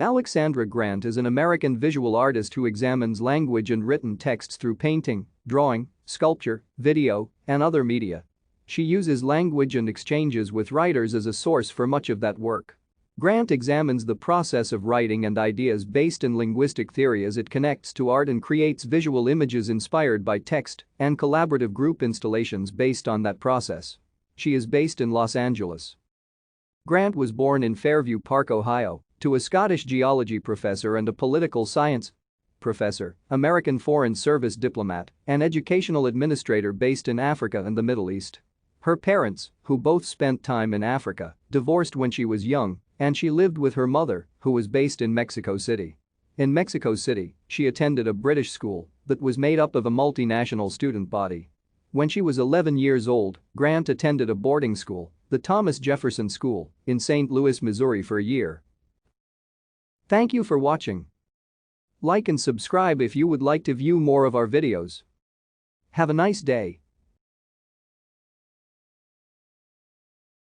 Alexandra Grant is an American visual artist who examines language and written texts through painting, drawing, sculpture, video, and other media. She uses language and exchanges with writers as a source for much of that work. Grant examines the process of writing and ideas based in linguistic theory as it connects to art and creates visual images inspired by text and collaborative group installations based on that process. She is based in Los Angeles. Grant was born in Fairview Park, Ohio, to a Scottish geology professor and a political science professor, American Foreign Service diplomat, and educational administrator based in Africa and the Middle East. Her parents, who both spent time in Africa, divorced when she was young, and she lived with her mother, who was based in Mexico City. In Mexico City, she attended a British school that was made up of a multinational student body. When she was 11 years old, Grant attended a boarding school, the Thomas Jefferson School, in St. Louis, Missouri for a year. Thank you for watching. Like and subscribe if you would like to view more of our videos. Have a nice day.